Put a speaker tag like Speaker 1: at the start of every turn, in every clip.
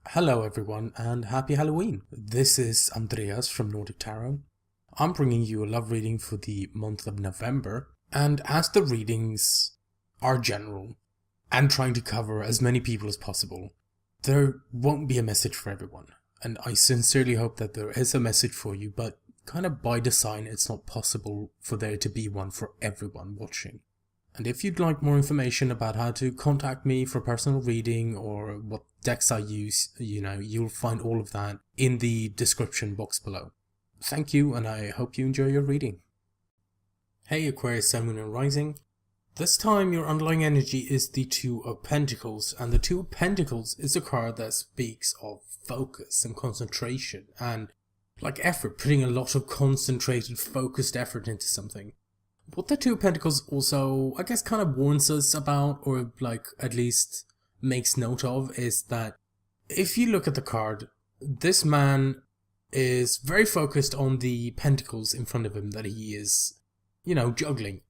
Speaker 1: Hello everyone and happy Halloween. This is Andreas from Nordic Tarot. I'm bringing you a love reading for the month of November, and as the readings are general and trying to cover as many people as possible, there won't be a message for everyone. And I sincerely hope that there is a message for you, but kind of by design it's not possible for there to be one for everyone watching. And if you'd like more information about how to contact me for personal reading or what decks I use, you'll find all of that in the description box below. Thank you, and I hope you enjoy your reading. Hey Aquarius, Sun, Moon and Rising. This time your underlying energy is the Two of Pentacles, and the Two of Pentacles is a card that speaks of focus and concentration and effort, putting a lot of concentrated, focused effort into something. What the Two of Pentacles also, I guess, kind of warns us about, or at least makes note of, is that if you look at the card, this man is very focused on the pentacles in front of him that he is, juggling.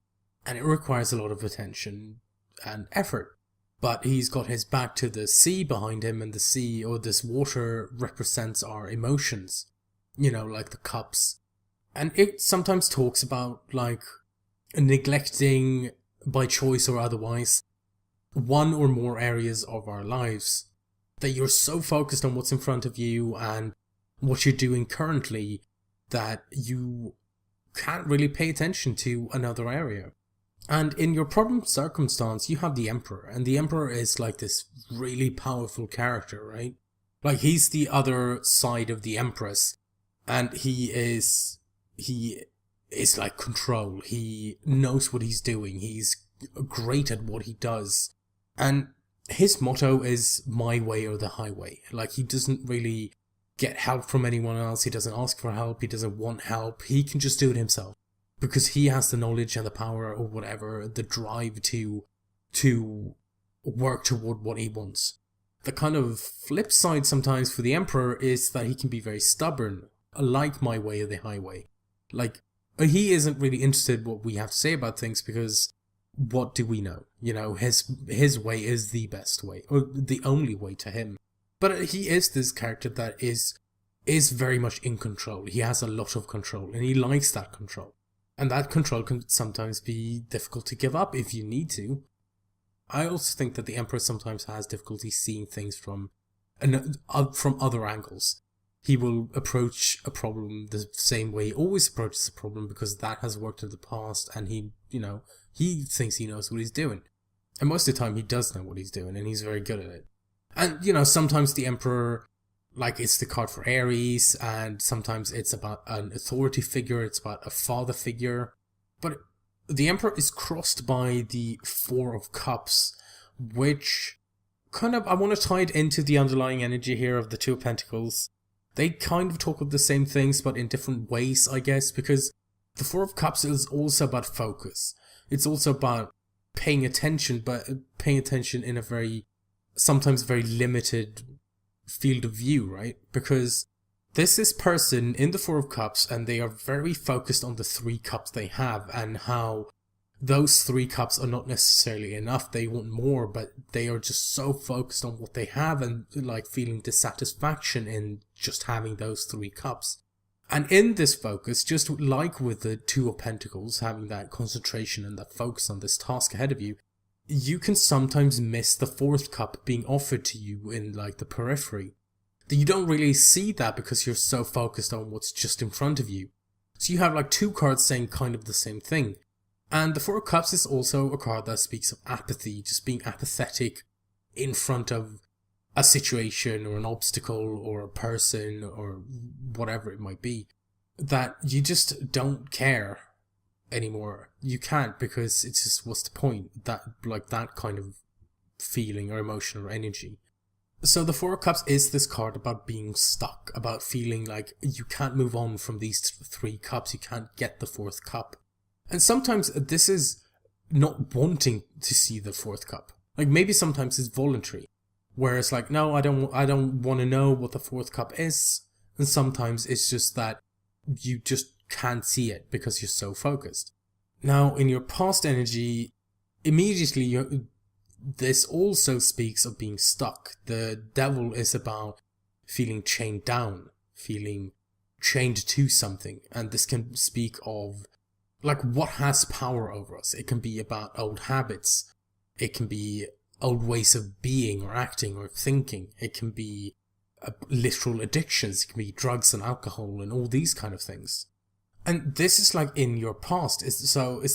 Speaker 1: And it requires a lot of attention and effort. But he's got his back to the sea behind him, and the sea, or this water, represents our emotions. Like the cups. And it sometimes talks about, neglecting, by choice or otherwise, one or more areas of our lives, that you're so focused on what's in front of you and what you're doing currently that you can't really pay attention to another area. And in your problem circumstance, you have the Emperor, and the Emperor is this really powerful character, right? He's the other side of the Empress, and he is control. He knows what he's doing. He's great at what he does. And his motto is my way or the highway. He doesn't really get help from anyone else. He doesn't ask for help. He doesn't want help. He can just do it himself. Because he has the knowledge and the power or whatever, the drive to work toward what he wants. The kind of flip side sometimes for the Emperor is that he can be very stubborn. Like my way or the highway. He isn't really interested in what we have to say about things, because what do we know? His way is the best way, or the only way to him. But he is this character that is very much in control. He has a lot of control, and he likes that control. And that control can sometimes be difficult to give up if you need to. I also think that the Emperor sometimes has difficulty seeing things from other angles. He will approach a problem the same way he always approaches a problem, because that has worked in the past, and he thinks he knows what he's doing. And most of the time he does know what he's doing, and he's very good at it. And, sometimes the Emperor, it's the card for Aries, and sometimes it's about an authority figure, it's about a father figure. But the Emperor is crossed by the Four of Cups, which I want to tie it into the underlying energy here of the Two of Pentacles. They kind of talk of the same things, but in different ways, I guess, because the Four of Cups is also about focus. It's also about paying attention, but paying attention in a sometimes very limited field of view, right? Because this is person in the Four of Cups, and they are very focused on the three cups they have, and how those three cups are not necessarily enough. They want more, but they are just so focused on what they have, and feeling dissatisfaction in just having those three cups. And in this focus, just like with the Two of Pentacles, having that concentration and that focus on this task ahead of you, you can sometimes miss the fourth cup being offered to you in the periphery. You don't really see that because you're so focused on what's just in front of you. So you have two cards saying kind of the same thing. And the Four of Cups is also a card that speaks of apathy, just being apathetic in front of a situation or an obstacle or a person or whatever it might be, that you just don't care anymore. You can't, because it's just, what's the point? That kind of feeling or emotion or energy. So the Four of Cups is this card about being stuck, about feeling like you can't move on from these three cups, you can't get the fourth cup. And sometimes this is not wanting to see the fourth cup. Maybe sometimes it's voluntary. Whereas no, I don't want to know what the fourth cup is. And sometimes it's just that you just can't see it because you're so focused. Now, in your past energy, immediately this also speaks of being stuck. The devil is about feeling chained down, feeling chained to something, and this can speak of like what has power over us. It can be about old habits, it can be old ways of being or acting or thinking, it can be literal addictions, it can be drugs and alcohol and all these kind of things. And this is like in your past. Is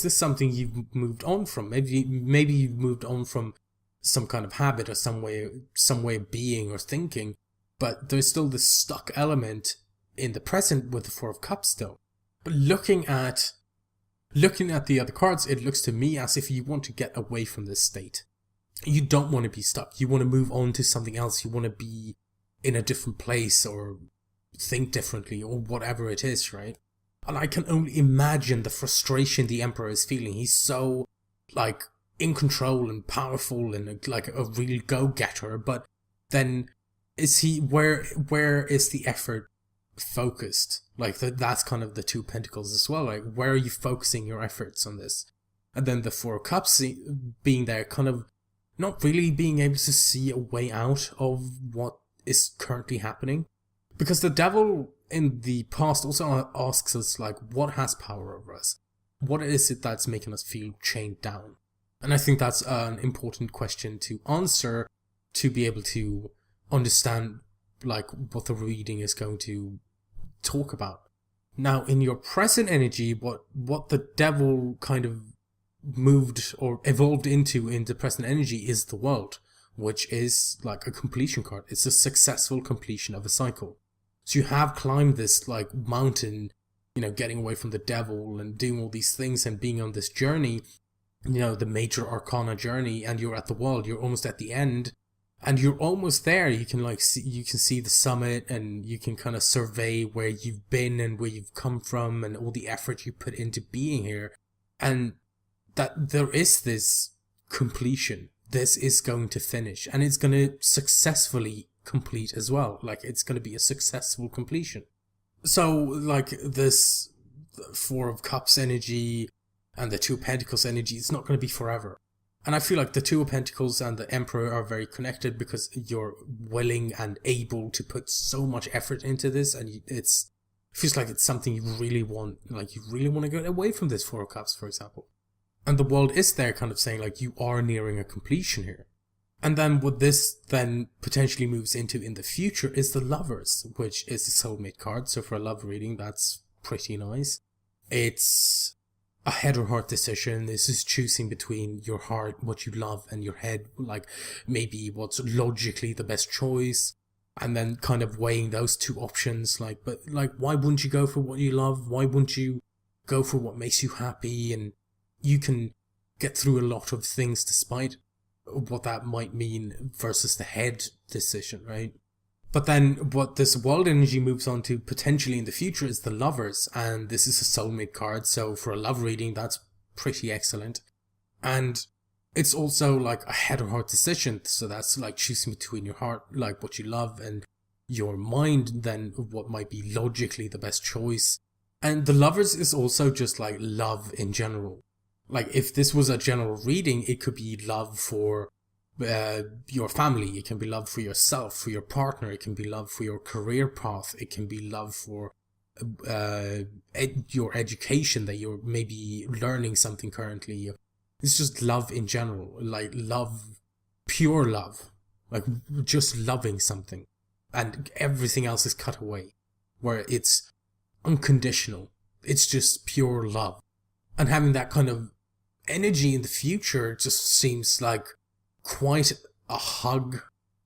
Speaker 1: this something you've moved on from? Maybe you've moved on from some kind of habit or some way of being or thinking, but there's still this stuck element in the present with the Four of Cups still. But looking at the other cards, it looks to me as if you want to get away from this state. You don't want to be stuck. You want to move on to something else. You want to be in a different place or think differently or whatever it is, right? And I can only imagine the frustration the Emperor is feeling. He's so, like, in control and powerful and, like, a real go-getter. But then, where is the effort focused? Like, that's kind of the Two of Pentacles as well. Like, where are you focusing your efforts on this? And then the Four of Cups being there, kind of not really being able to see a way out of what is currently happening. Because the devil in the past also asks us, like, what has power over us? What is it that's making us feel chained down? And I think that's an important question to answer to be able to understand, like, what the reading is going to talk about. Now, in your present energy, what the devil kind of moved or evolved into in the present energy is the World, which is like a completion card. It's a successful completion of a cycle. So you have climbed this like mountain, you know, getting away from the devil and doing all these things and being on this journey, you know, the major arcana journey, and you're at the World, you're almost at the end, and you're almost there. You can see the summit, and you can kind of survey where you've been and where you've come from and all the effort you put into being here, and that there is this completion. This is going to finish, and it's going to successfully complete as well. Like, it's going to be a successful completion. So, like, this Four of Cups energy and the Two of Pentacles energy, it's not going to be forever. And I feel like the Two of Pentacles and the Emperor are very connected because you're willing and able to put so much effort into this, and it feels like it's something you really want. Like, you really want to get away from this Four of Cups, for example. And the World is there kind of saying, like, you are nearing a completion here. And then what this then potentially moves into in the future is the Lovers, which is the soulmate card. So for a love reading, that's pretty nice. It's a head or heart decision. This is choosing between your heart, what you love, and your head, like maybe what's logically the best choice. And then kind of weighing those two options, like, but like, why wouldn't you go for what you love? Why wouldn't you go for what makes you happy? And you can get through a lot of things despite what that might mean versus the head decision, right? But then what this World energy moves on to potentially in the future is the Lovers, and this is a soulmate card, so for a love reading, that's pretty excellent. And it's also like a head or heart decision, so that's like choosing between your heart, like what you love, and your mind, then what might be logically the best choice. And the Lovers is also just like love in general. Like, if this was a general reading, it could be love for your family, it can be love for yourself, for your partner, it can be love for your career path, it can be love for your education, that you're maybe learning something currently. It's just love in general, like love, pure love, like just loving something, and everything else is cut away, where it's unconditional, it's just pure love. And having that kind of energy in the future just seems like quite a hug,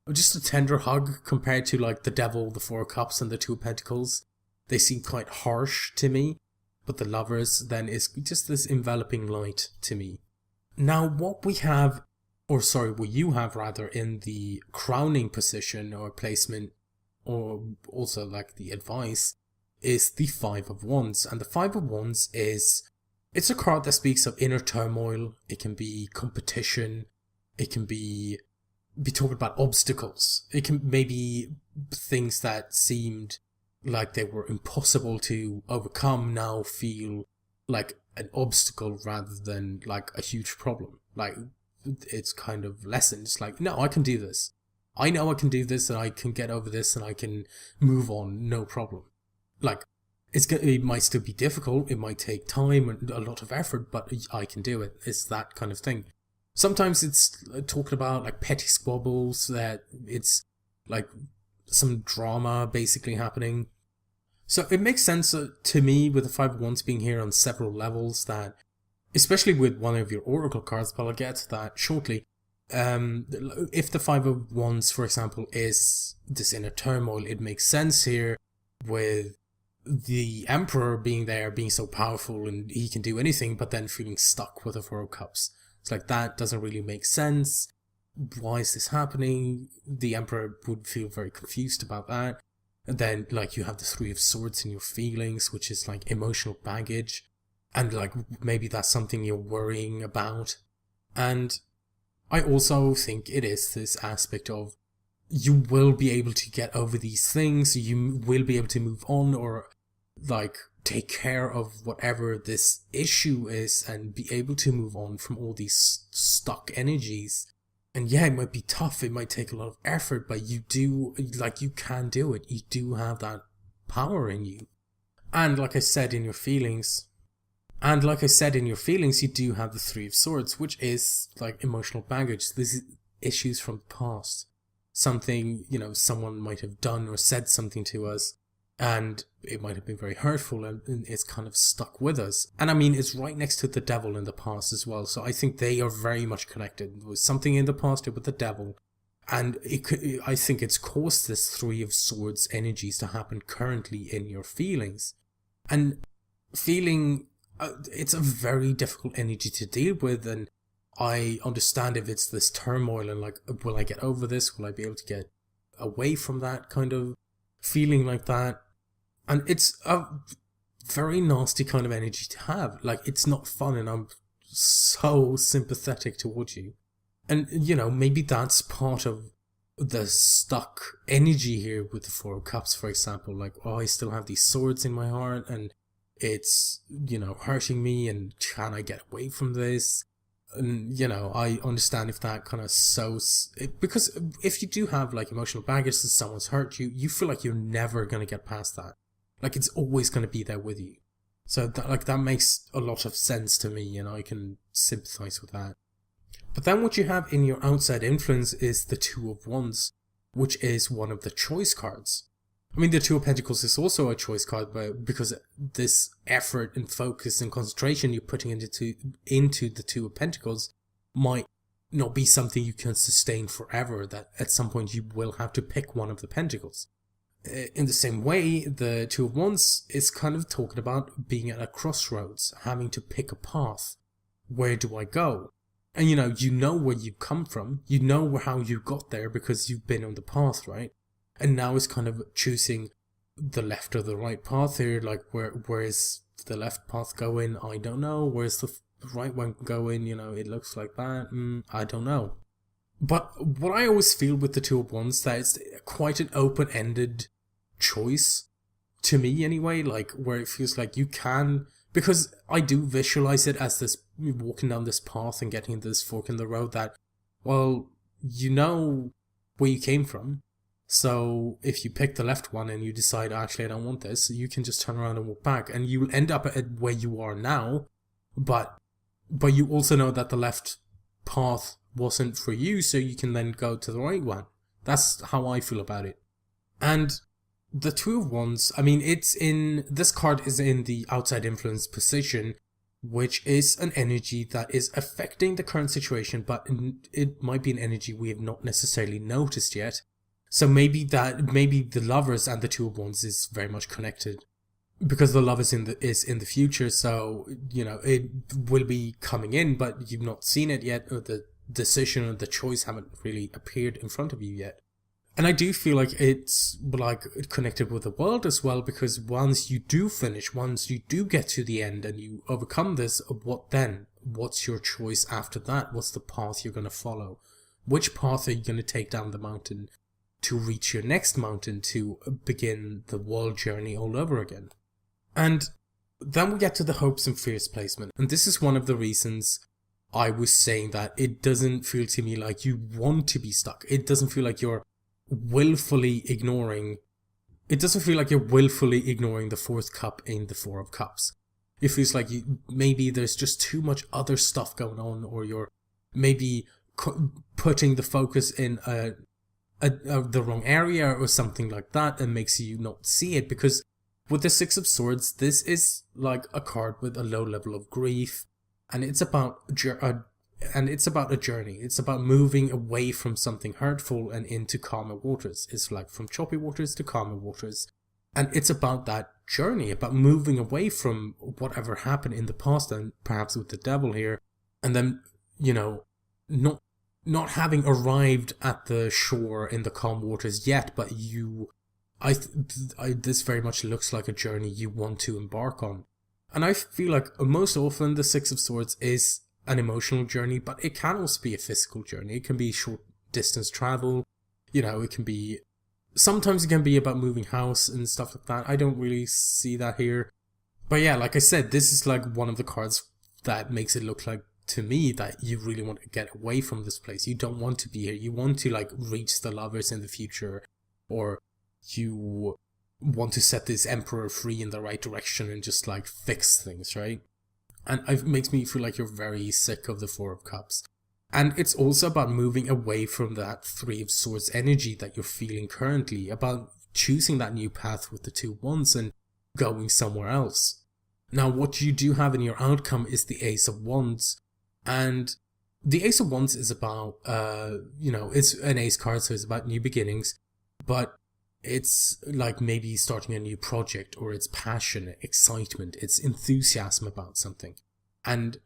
Speaker 1: or just a tender hug compared to like the Devil, the Four of Cups, and the Two of Pentacles. They seem quite harsh to me, but the Lovers then is just this enveloping light to me. Now what you have rather in the crowning position or placement, or also like the advice, is the Five of Wands. And the Five of Wands it's a card that speaks of inner turmoil. It can be competition. It can be talking about obstacles. It can maybe things that seemed like they were impossible to overcome now feel like an obstacle rather than like a huge problem. Like it's kind of lessened. It's like, no, I can do this. I know I can do this, and I can get over this, and I can move on, no problem. Like, it might still be difficult, it might take time and a lot of effort, but I can do it. It's that kind of thing. Sometimes it's talking about like petty squabbles, that it's like some drama basically happening. So it makes sense to me with the 5 of Wands being here on several levels, that, especially with one of your Oracle cards, but I'll get to that shortly. If the 5 of Wands, for example, is this inner turmoil, it makes sense here with the Emperor being there, being so powerful and he can do anything, but then feeling stuck with the 4 of Cups. It's like, that doesn't really make sense. Why is this happening? The Emperor would feel very confused about that. And then, like, you have the 3 of Swords in your feelings, which is like emotional baggage. And like, maybe that's something you're worrying about. And I also think it is this aspect of, you will be able to get over these things, you will be able to move on, or like take care of whatever this issue is and be able to move on from all these stuck energies. And yeah, it might be tough, it might take a lot of effort, but you can do it. You do have that power in you. And like I said, in your feelings, you do have the 3 of Swords, which is like emotional baggage. This is issues from the past. Something, someone might have done or said something to us, and it might have been very hurtful, and it's kind of stuck with us. And I mean, it's right next to the Devil in the past as well, so I think they are very much connected. There was something in the past with the Devil, and I think it's caused this 3 of Swords energies to happen currently in your feelings. And feeling, it's a very difficult energy to deal with, and I understand if it's this turmoil and like, will I get over this? Will I be able to get away from that kind of feeling like that? And it's a very nasty kind of energy to have. Like, it's not fun, and I'm so sympathetic towards you. And, maybe that's part of the stuck energy here with the 4 of Cups, for example. Like, I still have these swords in my heart, and it's, hurting me, and can I get away from this? And, I understand if that kind of because if you do have like emotional baggage that someone's hurt you, you feel like you're never going to get past that. Like, it's always going to be there with you. So that makes a lot of sense to me, and I can sympathize with that. But then what you have in your outside influence is the 2 of Wands, which is one of the choice cards. I mean, the 2 of Pentacles is also a choice card, but because this effort and focus and concentration you're putting into the 2 of Pentacles might not be something you can sustain forever, that at some point you will have to pick one of the Pentacles. In the same way, the 2 of Wands is kind of talking about being at a crossroads, having to pick a path. Where do I go? And you know where you come from, you know how you got there because you've been on the path, right? And now it's kind of choosing the left or the right path here. Like, where is the left path going? I don't know. Where's the right one going? It looks like that. I don't know. But what I always feel with the 2 of Wands, that it's quite an open-ended choice, to me anyway, like, where it feels like you can, because I do visualize it as this, walking down this path and getting this fork in the road that, well, where you came from. So if you pick the left one and you decide, actually, I don't want this, you can just turn around and walk back, and you will end up at where you are now, but you also know that the left path wasn't for you, so you can then go to the right one. That's how I feel about it. And the 2 of Wands, I mean, this card is in the outside influence position, which is an energy that is affecting the current situation, but it might be an energy we have not necessarily noticed yet. So maybe the Lovers and the 2 of Wands is very much connected, because the Lovers is in the future, so it will be coming in, but you've not seen it yet, or the decision or the choice haven't really appeared in front of you yet. And I do feel like it's like connected with the world as well, because once you do finish, once you do get to the end and you overcome this, what then? What's your choice after that? What's the path you're going to follow? Which path are you going to take down the mountain to reach your next mountain, to begin the world journey all over again? And then we get to the hopes and fears placement. And this is one of the reasons I was saying that it doesn't feel to me like you want to be stuck. It doesn't feel like you're willfully ignoring. It doesn't feel like you're willfully ignoring the fourth cup in the Four of Cups. It feels like maybe there's just too much other stuff going on, or you're maybe putting the focus in the wrong area or something like that, and makes you not see it. Because with the Six of Swords, this is like a card with a low level of grief, and it's about a journey. It's about moving away from something hurtful and into calmer waters. It's like from choppy waters to calmer waters. And it's about that journey, about moving away from whatever happened in the past, and perhaps with the devil here, and then, not having arrived at the shore in the calm waters yet, but this very much looks like a journey you want to embark on. And I feel like most often the Six of Swords is an emotional journey, but it can also be a physical journey. It can be short distance travel, it can be, sometimes it can be about moving house and stuff like that. I don't really see that here. But yeah, like I said, this is like one of the cards that makes it look like, to me, that you really want to get away from this place. You don't want to be here. You want to like reach the lovers in the future, or you want to set this emperor free in the right direction and just like fix things, right? And it makes me feel like you're very sick of the Four of Cups. And it's also about moving away from that Three of Swords energy that you're feeling currently, about choosing that new path with the Two of Wands and going somewhere else. Now, what you do have in your outcome is the Ace of Wands. And the Ace of Wands is about, it's an ace card, so it's about new beginnings. But it's like maybe starting a new project, or it's passion, excitement, it's enthusiasm about something. And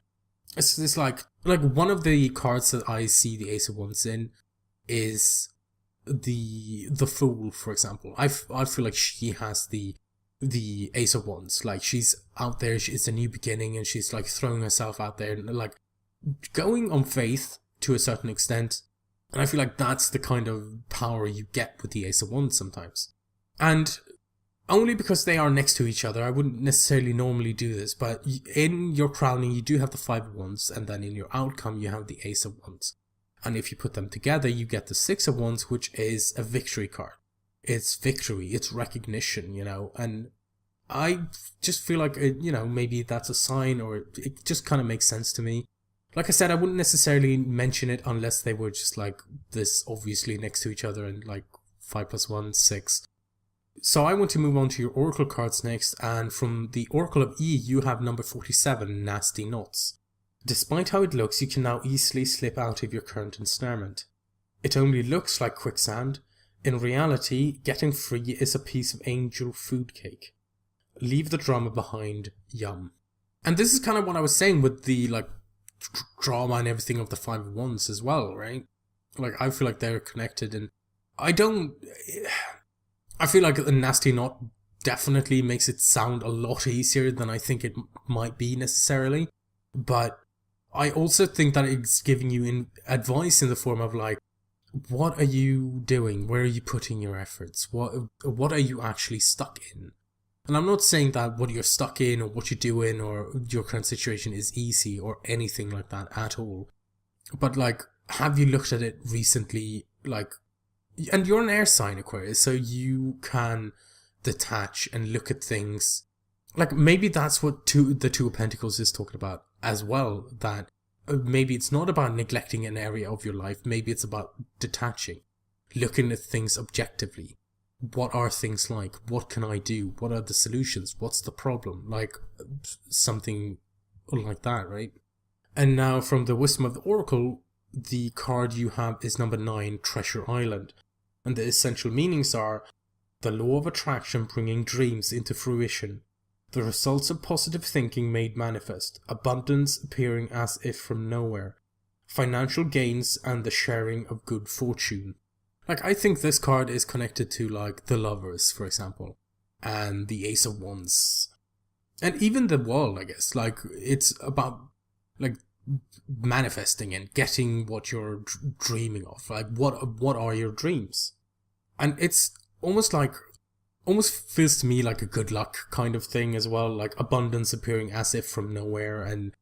Speaker 1: it's this like one of the cards that I see the Ace of Wands in is the Fool, for example. I feel like she has the Ace of Wands. Like, she's out there, it's a new beginning, and she's like throwing herself out there and like going on faith to a certain extent. And I feel like that's the kind of power you get with the Ace of Wands sometimes. And only because they are next to each other, I wouldn't necessarily normally do this, but in your crowning you do have the Five of Wands, and then in your outcome you have the Ace of Wands. And if you put them together, you get the Six of Wands, which is a victory card. It's victory, it's recognition, and I just feel like, maybe that's a sign, or it just kind of makes sense to me. Like I said, I wouldn't necessarily mention it unless they were just like this obviously next to each other, and like 5 + 1, 6. So I want to move on to your Oracle cards next, and from the Oracle of E, you have number 47, Nasty Knots. Despite how it looks, you can now easily slip out of your current ensnarement. It only looks like quicksand. In reality, getting free is a piece of angel food cake. Leave the drama behind, yum. And this is kind of what I was saying with the like drama and everything of the Five of Wands as well, right? Like, I feel like they're connected, and I feel like a nasty knot definitely makes it sound a lot easier than I think it might be necessarily. But I also think that it's giving you advice in the form of like, what are you doing? Where are you putting your efforts? What are you actually stuck in? And I'm not saying that what you're stuck in, or what you're doing, or your current situation is easy or anything like that at all. But like, have you looked at it recently? Like, and you're an air sign, Aquarius, so you can detach and look at things. Like, maybe that's what the Two of Pentacles is talking about as well, that maybe it's not about neglecting an area of your life. Maybe it's about detaching, looking at things objectively. What are things like? What can I do? What are the solutions? What's the problem? Like, something like that, right? And now from the Wisdom of the Oracle, the card you have is number 9, Treasure Island. And the essential meanings are: the law of attraction bringing dreams into fruition, the results of positive thinking made manifest, abundance appearing as if from nowhere, financial gains, and the sharing of good fortune. Like, I think this card is connected to, like, the Lovers, for example, and the Ace of Wands, and even the World, I guess. Like, it's about, like, manifesting and getting what you're dreaming of. Like, what are your dreams? And it's almost feels to me like a good luck kind of thing as well, like abundance appearing as if from nowhere, and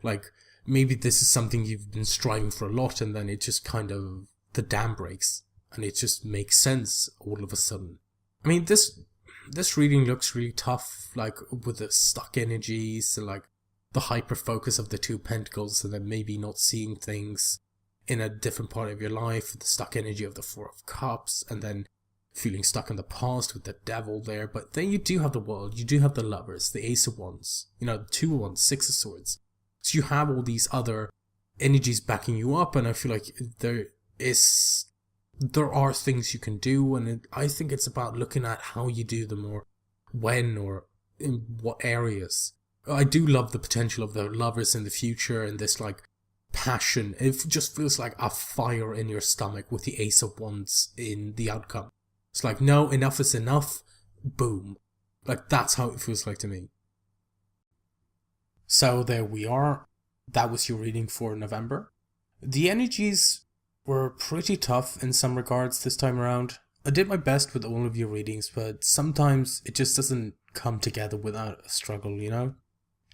Speaker 1: like maybe this is something you've been striving for a lot, and then it just kind of, the dam breaks, and it just makes sense all of a sudden. I mean, this reading looks really tough, like with the stuck energies, like the hyper focus of the Two of Pentacles, and then maybe not seeing things in a different part of your life, the stuck energy of the Four of Cups, and then feeling stuck in the past with the Devil there. But then you do have the World, you do have the Lovers, the Ace of Wands, the Two of Wands, Six of Swords. So you have all these other energies backing you up, and I feel like there are things you can do, and I think it's about looking at how you do them, or when, or in what areas. I do love the potential of the Lovers in the future, and this like passion. It just feels like a fire in your stomach with the Ace of Wands in the outcome. It's like, no, enough is enough, boom. Like, that's how it feels like to me. So there we are. That was your reading for November. The energies were pretty tough in some regards this time around. I did my best with all of your readings, but sometimes it just doesn't come together without a struggle,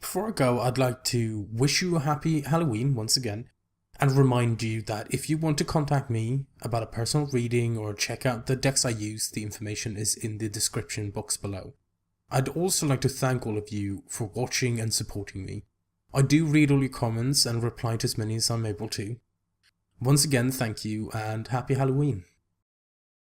Speaker 1: Before I go, I'd like to wish you a happy Halloween once again, and remind you that if you want to contact me about a personal reading or check out the decks I use, the information is in the description box below. I'd also like to thank all of you for watching and supporting me. I do read all your comments and reply to as many as I'm able to. Once again, thank you and happy Halloween.